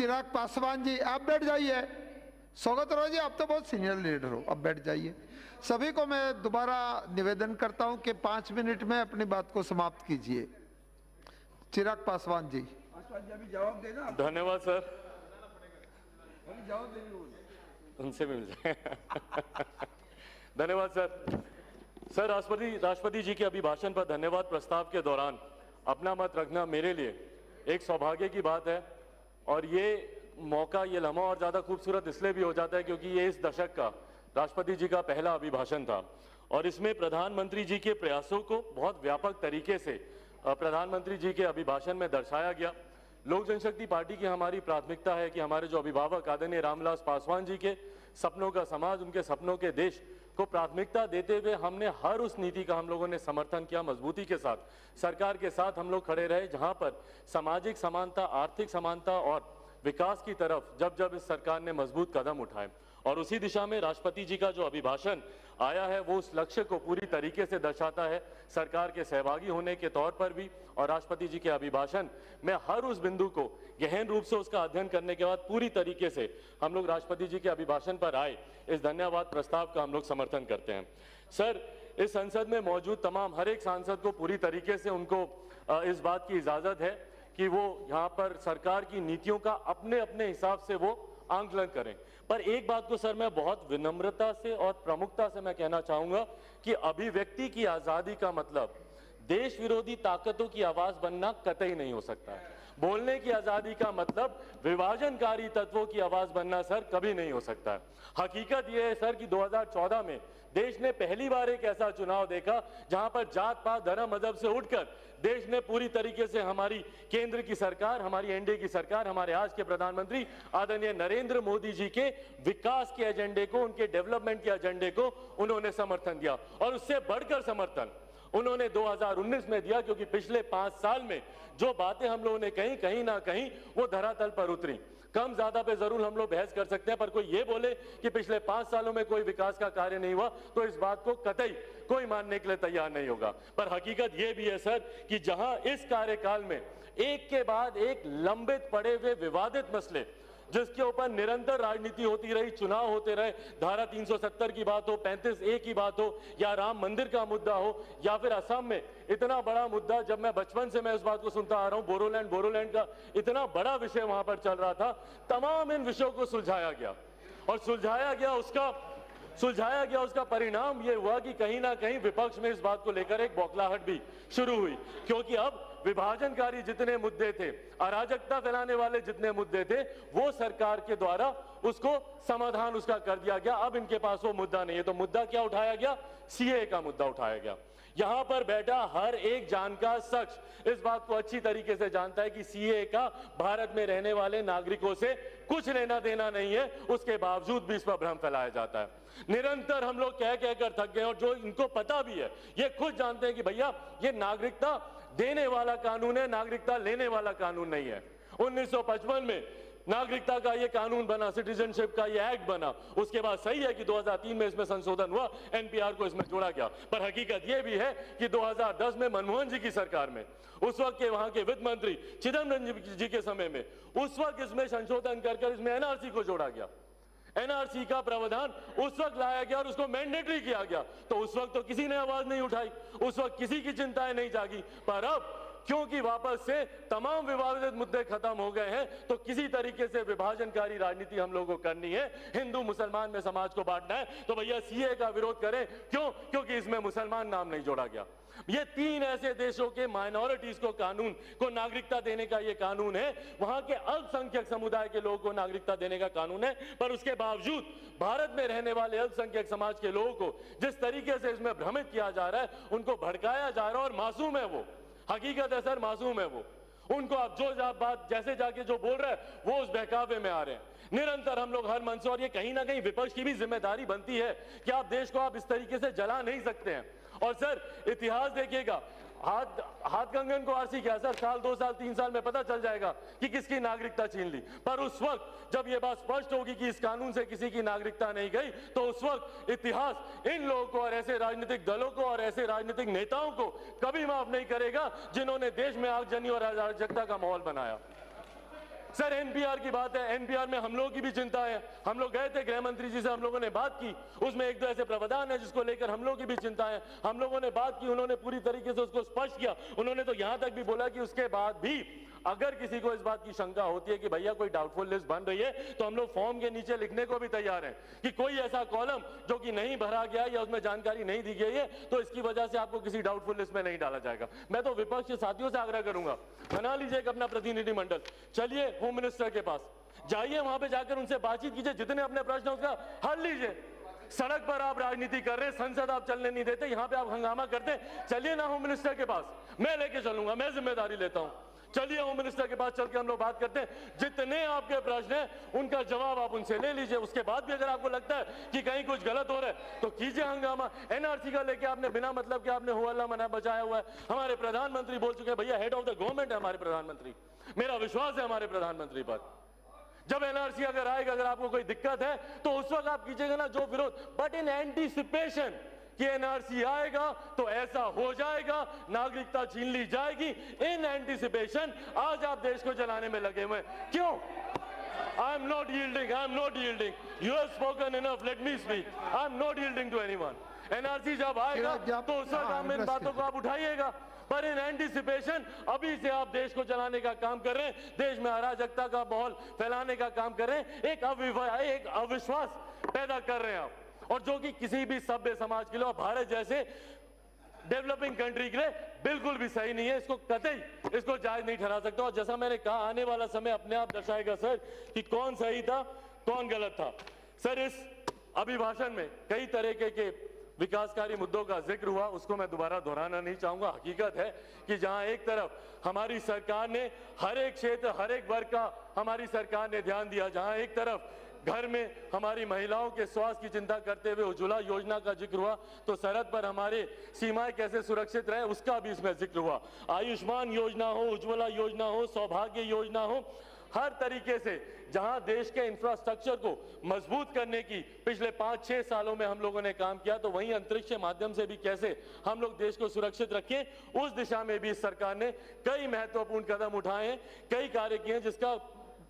चिराग पासवान जी आप बैठ जाइए। स्वागत रहो जी, आप तो बहुत सीनियर लीडर हो, अब बैठ जाइए। सभी को मैं दोबारा निवेदन करता हूं कि 5 मिनट में अपनी बात को समाप्त कीजिए। चिराग पासवान जी। अभी जवाब देना। धन्यवाद सर, जवाब देना उनसे मिल जाए। धन्यवाद सर। सर, राष्ट्रपति जी के अभिभाषण पर धन्यवाद प्रस्ताव के दौरान अपना मत रखना मेरे लिए एक सौभाग्य की बात है, और ये मौका, ये लम्हा और ज़्यादा खूबसूरत इसलिए भी हो जाता है क्योंकि ये इस दशक का राष्ट्रपति जी का पहला अभिभाषण था, और इसमें प्रधानमंत्री जी के प्रयासों को बहुत व्यापक तरीके से प्रधानमंत्री जी के अभिभाषण में दर्शाया गया। लोक जनशक्ति पार्टी की हमारी प्राथमिकता है कि हमारे जो अभिभावक आदरणीय रामविलास पासवान जी के सपनों का समाज, उनके सपनों के देश को प्राथमिकता देते हुए हमने हर उस नीति का हम लोगों ने समर्थन किया। मजबूती के साथ सरकार के साथ हम लोग खड़े रहे, जहां पर सामाजिक समानता, आर्थिक समानता और विकास की तरफ जब जब इस सरकार ने मजबूत कदम उठाए, और उसी दिशा में राष्ट्रपति जी का जो अभिभाषण आया है वो उस लक्ष्य को पूरी तरीके से दर्शाता है। सरकार के सहभागी होने के तौर पर भी और राष्ट्रपति जी के अभिभाषण में हर उस बिंदु को गहन रूप से उसका अध्ययन करने के बाद पूरी तरीके से हम लोग राष्ट्रपति जी के अभिभाषण पर आए इस धन्यवाद प्रस्ताव का हम लोग समर्थन करते हैं। सर, इस संसद में मौजूद तमाम हर एक सांसद को पूरी तरीके से उनको इस बात की इजाजत है कि वो यहाँ पर सरकार की नीतियों का अपने अपने हिसाब से वो आंकलन करें। पर एक बात को सर मैं बहुत विनम्रता से और प्रमुखता से मैं कहना चाहूंगा कि अभिव्यक्ति की आजादी का मतलब देश विरोधी ताकतों की आवाज बनना कतई नहीं हो सकता है। बोलने की आजादी का मतलब विभाजनकारी तत्वों की आवाज बनना सर कभी नहीं हो सकता है। हकीकत यह है सर कि 2014 में देश ने पहली बार एक ऐसा चुनाव देखा जहां पर जात पात धर्म मजहब से उठकर देश ने पूरी तरीके से हमारी केंद्र की सरकार, हमारी एनडीए की सरकार, हमारे आज के प्रधानमंत्री आदरणीय नरेंद्र मोदी जी के विकास के एजेंडे को, उनके डेवलपमेंट के एजेंडे को उन्होंने समर्थन दिया, और उससे बढ़कर समर्थन उन्होंने 2019 में दिया, क्योंकि पिछले 5 साल में जो बातें हम लोगों ने कहीं कहीं ना कहीं वो धरातल पर उतरी। कम ज्यादा पे जरूर हम लोग बहस कर सकते हैं, पर कोई ये बोले कि पिछले 5 सालों में कोई विकास का कार्य नहीं हुआ तो इस बात को कतई कोई मानने के लिए तैयार नहीं होगा। पर हकीकत ये भी है सर कि जहां इस कार्यकाल में एक के बाद एक लंबित पड़े हुए विवादित मसले जिसके ऊपर निरंतर राजनीति होती रही, चुनाव होते रहे, धारा 370 की बात हो, 35A की बात हो, या राम मंदिर का मुद्दा हो, या फिर असम में इतना बड़ा मुद्दा, जब मैं बचपन से मैं इस बात को सुनता आ रहा हूं, बोरोलैंड का इतना बड़ा विषय वहां पर चल रहा था। तमाम इन विषयों को सुलझाया गया, और सुलझाया गया उसका परिणाम ये हुआ कि कहीं ना कहीं विपक्ष में इस बात को लेकर एक बौखलाहट भी शुरू हुई, क्योंकि अब विभाजनकारी जितने मुद्दे थे, अराजकता फैलाने वाले जितने मुद्दे थे, वो सरकार के द्वारा उसको समाधान उसका कर दिया गया। अब इनके पास वो मुद्दा नहीं है, तो मुद्दा क्या उठाया गया? सीए का मुद्दा उठाया गया। यहां पर बैठा हर एक जानकार शख्स इस बात को अच्छी तरीके से जानता है कि सीए का भारत में रहने वाले नागरिकों से कुछ लेना देना नहीं है, उसके बावजूद भी इस पर भ्रम फैलाया जाता है। निरंतर हम लोग कह कहकर थक गए, और जो इनको पता भी है, ये खुद जानते हैं कि भैया ये नागरिकता देने वाला कानून है, नागरिकता लेने वाला कानून नहीं है। 1955 में नागरिकता का ये कानून बना, सिटीजनशिप का ये एक्ट बना, उसके बाद सही है कि 2003 में इसमें संशोधन हुआ, एनपीआर को इसमें जोड़ा गया। पर हकीकत ये भी है कि 2010 में मनमोहन जी की सरकार में, उस वक्त के वहां के वित्त मंत्री चिदम्बरम जी के समय में, उस वक्त इसमें संशोधन कर इसमें एनआरसी को जोड़ा गया। एनआरसी का प्रावधान उस वक्त लाया गया और उसको मैंडेटरी किया गया, तो उस वक्त तो किसी ने आवाज नहीं उठाई, उस वक्त किसी की चिंताएं नहीं जागी। पर अब क्योंकि वापस से तमाम विवादित मुद्दे खत्म हो गए हैं, तो किसी तरीके से विभाजनकारी राजनीति हम लोगों को करनी है, हिंदू मुसलमान में समाज को बांटना है, तो भैया सीए का विरोध करें। क्यों? क्योंकि इसमें मुसलमान नाम नहीं जोड़ा गया। ये 3 ऐसे देशों के माइनॉरिटीज को कानून को नागरिकता देने का ये कानून है, वहां के अल्पसंख्यक समुदाय के लोगों को नागरिकता देने का कानून है, पर उसके बावजूद भारत में रहने वाले अल्पसंख्यक समाज के लोगों को जिस तरीके से इसमें भ्रमित किया जा रहा है, उनको भड़काया जा रहा है, और मासूम है वो, हकीकत है सर, मासूम है वो। उनको आप जो बात जैसे जाके जो बोल रहे हैं वो उस बहकावे में आ रहे हैं। निरंतर हम लोग हर मंच, और ये कहीं ना कहीं विपक्ष की भी जिम्मेदारी बनती है कि आप देश को आप इस तरीके से जला नहीं सकते हैं। और सर इतिहास देखिएगा, हाथ कंगन को आरसी क्या सर, साल 2 साल 3 साल में पता चल जाएगा कि किसकी नागरिकता छीन ली। पर उस वक्त जब ये बात स्पष्ट होगी कि इस कानून से किसी की नागरिकता नहीं गई, तो उस वक्त इतिहास इन लोगों को और ऐसे राजनीतिक दलों को और ऐसे राजनीतिक नेताओं को कभी माफ नहीं करेगा जिन्होंने देश में आगजनी और अराजकता का माहौल बनाया। सर एनपीआर की बात है, एनपीआर में हम लोगों की भी चिंता है। हम लोग गए थे गृह मंत्री जी से, हम लोगों ने बात की, उसमें एक दो ऐसे प्रावधान है जिसको लेकर हम लोगों की भी चिंता है। हम लोगों ने बात की, उन्होंने पूरी तरीके से उसको स्पष्ट किया। उन्होंने तो यहां तक भी बोला कि उसके बाद भी अगर किसी को इस बात की शंका होती है कि भैया कोई डाउटफुल लिस्ट बन रही है, तो हम लोग फॉर्म के नीचे लिखने को भी तैयार हैं कि कोई ऐसा कॉलम जो कि नहीं भरा गया या उसमें जानकारी नहीं दी गई है, तो इसकी वजह से आपको किसी डाउटफुल लिस्ट में नहीं डाला जाएगा। मैं तो विपक्ष के साथियों से आग्रह करूंगा, बना लीजिए एक अपना प्रतिनिधिमंडल, चलिए होम मिनिस्टर के पास जाइए, वहां पे जाकर उनसे बातचीत कीजिए, जितने अपने प्रश्न हैं उसका हल लीजिए। सड़क पर आप राजनीति कर रहे हैं, संसद आप चलने नहीं देते, यहां पे आप हंगामा करते हैं। चलिए ना होम मिनिस्टर के पास, मैं लेके चलूंगा, मैं जिम्मेदारी लेता हूं। चलिए होम मिनिस्टर के पास चल के हम लोग बात करते हैं, जितने आपके प्रश्न हैं उनका जवाब आप उनसे ले लीजिए। उसके बाद भी अगर आपको लगता है कि कहीं कुछ गलत हो रहा है तो कीजिए हंगामा। एनआरसी का लेके आपने बिना मतलब के आपने हुआ मना बचाया हुआ है। हमारे प्रधानमंत्री बोल चुके हैं, भैया हेड ऑफ द गवर्नमेंट है हमारे प्रधानमंत्री, मेरा विश्वास है हमारे प्रधानमंत्री पर। जब एनआरसी अगर आएगा, अगर आपको कोई दिक्कत है तो उस वक्त आप कीजिएगा ना जो विरोध, बट इन एंटीसिपेशन कि एनआरसी आएगा तो ऐसा हो जाएगा, नागरिकता छीन ली जाएगी, इन एंटीसिपेशन आज आप देश को चलाने में लगे हुए हैं। क्यों? I am not yielding, I am not yielding, you have spoken enough, let me speak, I am not yielding to anyone. NRC जब आएगा तो उस वक्त आप इन बातों को आप उठाइएगा, पर इन एंटीसिपेशन अभी से आप देश को चलाने का काम कर रहे हैं, देश में अराजकता का माहौल फैलाने का काम कर रहे हैं, एक अविश्वास पैदा कर रहे हैं आप, और जो कि किसी भी सभ्य समाज के लिए और भारत जैसे डेवलपिंग कंट्री के लिए बिल्कुल भी सही नहीं है। इसको कतई इसको जायज नहीं ठहरा सकता। और जैसा मैंने कहा, आने वाला समय अपने आप दर्शाएगा सर कि कौन सही था कौन गलत था। सर इस अभिभाषण में कई तरीके के विकासकारी मुद्दों का जिक्र हुआ, उसको मैं दोबारा दोहराना नहीं चाहूंगा। हकीकत है कि जहां एक तरफ हमारी सरकार ने हर एक क्षेत्र हर एक वर्ग का हमारी सरकार ने ध्यान दिया, जहां एक तरफ घर में हमारी महिलाओं के स्वास्थ्य की चिंता करते हुए उज्ज्वला योजना का जिक्र हुआ, तो सरहद पर हमारे सीमाएं कैसे सुरक्षित रहे उसका भी इसमें जिक्र हुआ। आयुष्मान योजना हो, उज्ज्वला योजना हो, सौभाग्य योजना हो, हर तरीके से जहां देश के इंफ्रास्ट्रक्चर को मजबूत करने की पिछले 5-6 सालों में हम लोगों ने काम किया, तो वहीं अंतरिक्ष के माध्यम से भी कैसे हम लोग देश को सुरक्षित रखें, उस दिशा में भी सरकार ने कई महत्वपूर्ण कदम उठाए हैं, कई कार्य किए हैं, जिसका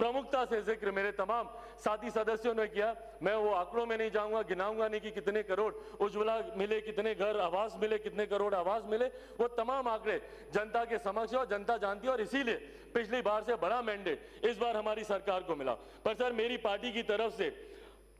प्रमुखता से जिक्र मेरे तमाम साथी सदस्यों ने किया। मैं वो आंकड़ों में नहीं जाऊंगा, गिनाऊंगा नहीं कि कितने करोड़ उज्ज्वला मिले, कितने घर आवास मिले, कितने करोड़ आवास मिले, वो तमाम आंकड़े जनता के समक्ष है और जनता जानती है। और इसीलिए पिछली बार से बड़ा मैंडेट इस बार हमारी सरकार को मिला। पर सर मेरी पार्टी की तरफ से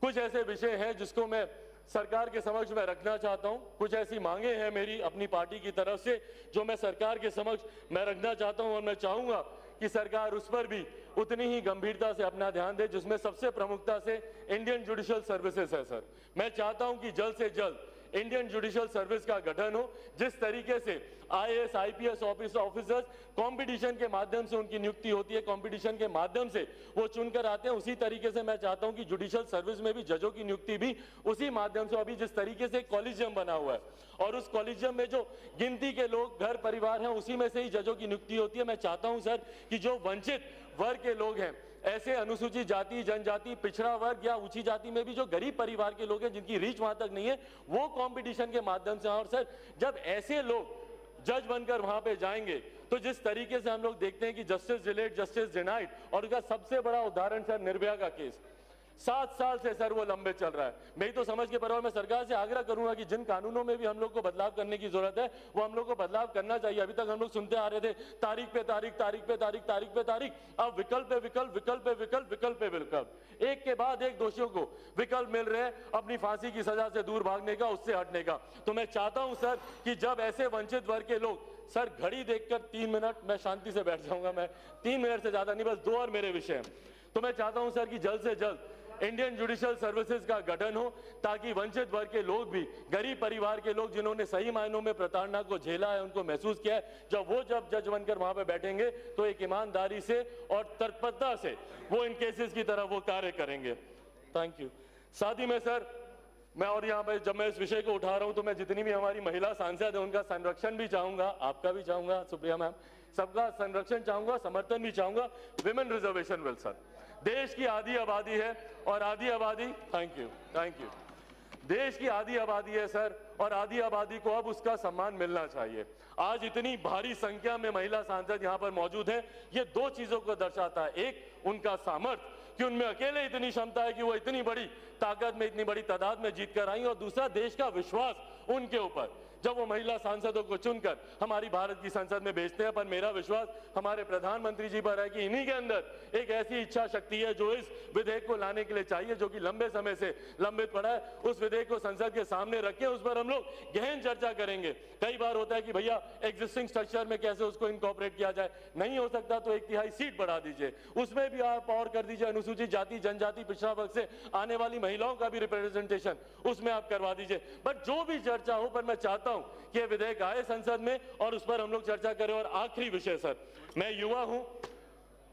कुछ ऐसे विषय हैं जिसको मैं सरकार के समक्ष मैं रखना चाहता हूं, कुछ ऐसी मांगे हैं मेरी अपनी पार्टी की तरफ से जो मैं सरकार के समक्ष मैं रखना चाहता हूं, और मैं चाहूंगा कि सरकार उस पर भी उतनी ही गंभीरता से अपना ध्यान दे, जिसमें सबसे प्रमुखता से इंडियन जुडिशियल सर्विसेज है। सर मैं चाहता हूं कि जल्द से जल्द इंडियन जुडिशियल सर्विस का गठन हो। जिस तरीके से आईएएस आईपीएस ऑफिसर्स कंपटीशन के माध्यम से उनकी नियुक्ति होती है, कंपटीशन के माध्यम से वो चुनकर आते हैं, उसी तरीके से मैं चाहता हूं कि जुडिशियल सर्विस में भी जजों की नियुक्ति भी उसी माध्यम से, अभी जिस तरीके से कॉलेजियम बना हुआ है और उस कॉलेजियम में जो गिनती के लोग घर परिवार हैं उसी में से ही जजों की नियुक्ति होती है। मैं चाहता हूं सर कि जो वंचित वर्ग के लोग हैं, ऐसे अनुसूचित जाति जनजाति पिछड़ा वर्ग या ऊंची जाति में भी जो गरीब परिवार के लोग हैं जिनकी रीच वहां तक नहीं है, वो कंपटीशन के माध्यम से। और सर जब ऐसे लोग जज बनकर वहां पे जाएंगे तो जिस तरीके से हम लोग देखते हैं कि जस्टिस डिलेड जस्टिस डिनाइड, और उसका सबसे बड़ा उदाहरण सर निर्भया का केस 7 साल से सर वो लंबे चल रहा है। मेरी तो समझ के परवाह, मैं सरकार से आग्रह करूंगा कि जिन कानूनों में भी हम लोग को बदलाव करने की जरूरत है वो हम लोग को बदलाव करना चाहिए। अभी तक हम लोग सुनते आ रहे थे तारीख पे तारीख, तारीख पे तारीख, तारीख पे तारीख, अब विकल्प पे विकल्प, विकल्प पे विकल्प, विकल्प पे विकल्प, एक के बाद एक दोषियों को विकल्प मिल रहे हैं अपनी फांसी की सजा से दूर भागने का, उससे हटने का। तो मैं चाहता हूं सर कि जब ऐसे वंचित वर्ग के लोग, सर घड़ी देखकर 3 मिनट मैं शांति से बैठ जाऊंगा, मैं 3 मिनट से ज्यादा नहीं, बस 2 और मेरे विषय हैं। तो मैं चाहता हूं सर कि जल्द से जल्द इंडियन जुडिशियल सर्विसेज का गठन हो, ताकि वंचित वर्ग के लोग भी, गरीब परिवार के लोग जिन्होंने सही मायनों में प्रताड़ना को झेला है, उनको महसूस किया है, जब जज बनकर वहां पे बैठेंगे तो एक ईमानदारी से और तत्परता से वो इन केसेस की तरह वो कार्य करेंगे। Thank you. साथ ही में सर मैं और यहाँ पे जब मैं इस विषय को उठा रहा हूं तो मैं जितनी भी हमारी महिला सांसद है उनका संरक्षण भी चाहूंगा, आपका भी चाहूंगा सुप्रिया मैम, सबका संरक्षण चाहूंगा, समर्थन भी चाहूंगा। विमेन रिजर्वेशन बिल सर, देश की आधी आबादी है और आधी आबादी, थैंक यू, देश की आधी आबादी है सर और आधी आबादी को अब उसका सम्मान मिलना चाहिए। आज इतनी भारी संख्या में महिला सांसद यहाँ पर मौजूद हैं, ये दो चीजों को दर्शाता है। एक, उनका सामर्थ्य कि उनमें अकेले इतनी क्षमता है कि वो इतनी बड़ी ताकत में, इतनी बड़ी तादाद में जीत कर आई, और दूसरा, देश का विश्वास उनके ऊपर जब वो महिला सांसदों को चुनकर हमारी भारत की संसद में भेजते हैं। पर मेरा विश्वास हमारे प्रधानमंत्री जी पर है कि इन्हीं के अंदर एक ऐसी इच्छा शक्ति है जो इस विधेयक को लाने के लिए चाहिए, जो कि लंबे समय से लंबित पड़ा है। उस विधेयक को संसद के सामने रखें, उस पर हम लोग गहन चर्चा करेंगे। कई बार होता है कि भैया एग्जिस्टिंग स्ट्रक्चर में कैसे उसको इनकॉर्पोरेट किया जाए, नहीं हो सकता तो 1/3 सीट बढ़ा दीजिए, उसमें भी आप और कर दीजिए अनुसूचित जाति, जनजाति, पिछड़ा वर्ग से आने वाली महिलाओं का भी रिप्रेजेंटेशन उसमें आप करवा दीजिए। बट जो भी चर्चा हो, पर मैं चाहता हूं कि यह विधेयक आए संसद में और उस पर हम लोग चर्चा करें। और आखिरी विषय सर, मैं युवा हूं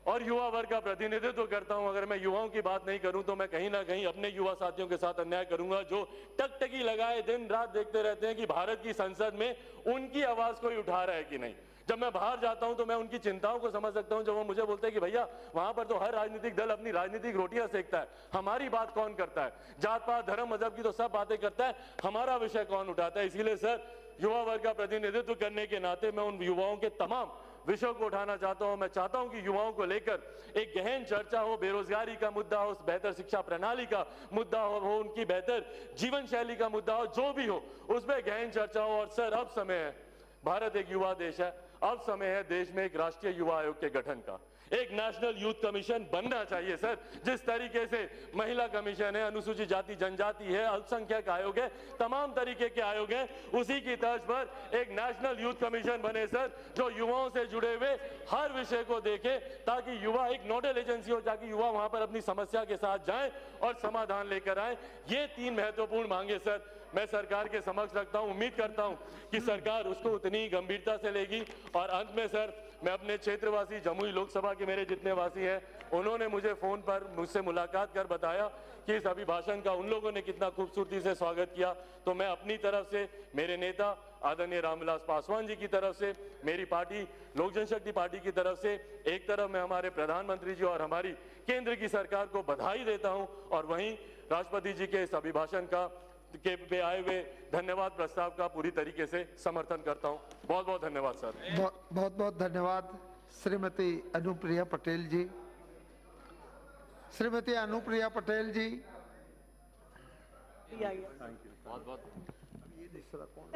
और युवा वर्ग का प्रतिनिधित्व करता हूं। अगर मैं युवाओं की बात नहीं करूं तो मैं कहीं ना कहीं अपने युवा साथियों के साथ अन्याय करूंगा, जो टकटकी लगाए दिन रात देखते रहते हैं कि भारत की संसद में उनकी आवाज कोई उठा रहा है कि नहीं। जब मैं बाहर जाता हूं तो मैं उनकी चिंताओं को समझ सकता हूं, जब वो मुझे बोलते हैं कि भैया वहां पर तो हर राजनीतिक दल अपनी राजनीतिक रोटियां सेकता है, हमारी बात कौन करता है? जात पात धर्म मजहब की तो सब बातें करता है, हमारा विषय कौन उठाता है? इसीलिए सर, युवा वर्ग का प्रतिनिधित्व करने के नाते मैं उन युवाओं के तमाम विषयों को उठाना चाहता हूं। मैं चाहता हूं कि युवाओं को लेकर एक गहन चर्चा हो, बेरोजगारी का मुद्दा हो, बेहतर शिक्षा प्रणाली का मुद्दा हो, उनकी बेहतर जीवन शैली का मुद्दा हो, जो भी हो उसमें गहन चर्चा हो। और सर, अब समय है, भारत एक युवा देश है, अब समय है देश में एक राष्ट्रीय युवा आयोग के गठन का। एक नेशनल यूथ कमीशन बनना चाहिए सर। जिस तरीके से महिला कमीशन है, अनुसूचित जाति जनजाति है, अल्पसंख्यक आयोग है, तमाम तरीके के आयोग हैं, उसी की तर्ज पर एक नेशनल यूथ कमीशन बने सर, जो युवाओं से जुड़े हुए हर विषय को देखे, ताकि युवा एक नोडल एजेंसी हो, ताकि युवा वहां पर अपनी समस्या के साथ जाएं और समाधान लेकर आए। ये 3 महत्वपूर्ण मांगे सर मैं सरकार के समक्ष रखता हूं। उम्मीद करता हूं कि सरकार उसको उतनी गंभीरता से लेगी। और अंत में सर, मैं अपने क्षेत्रवासी, जमुई लोकसभा के मेरे जितने वासी हैं, उन्होंने मुझे फोन पर मुझसे मुलाकात कर बताया कि इस अभिभाषण का उन लोगों ने कितना खूबसूरती से स्वागत किया। तो मैं अपनी तरफ से, मेरे नेता आदरणीय रामविलास पासवान जी की तरफ से, मेरी पार्टी लोक जनशक्ति पार्टी की तरफ से, एक तरफ मैं हमारे प्रधानमंत्री जी और हमारी केंद्र की सरकार को बधाई देता हूं, और वहीं राष्ट्रपति जी के इस अभिभाषण का के पे आए हुए धन्यवाद प्रस्ताव का पूरी तरीके से समर्थन करता हूं। बहुत बहुत धन्यवाद सर। बहुत बहुत धन्यवाद श्रीमती अनुप्रिया पटेल जी। श्रीमती अनुप्रिया पटेल जी। बहुत बहुत ये दूसरा कौन?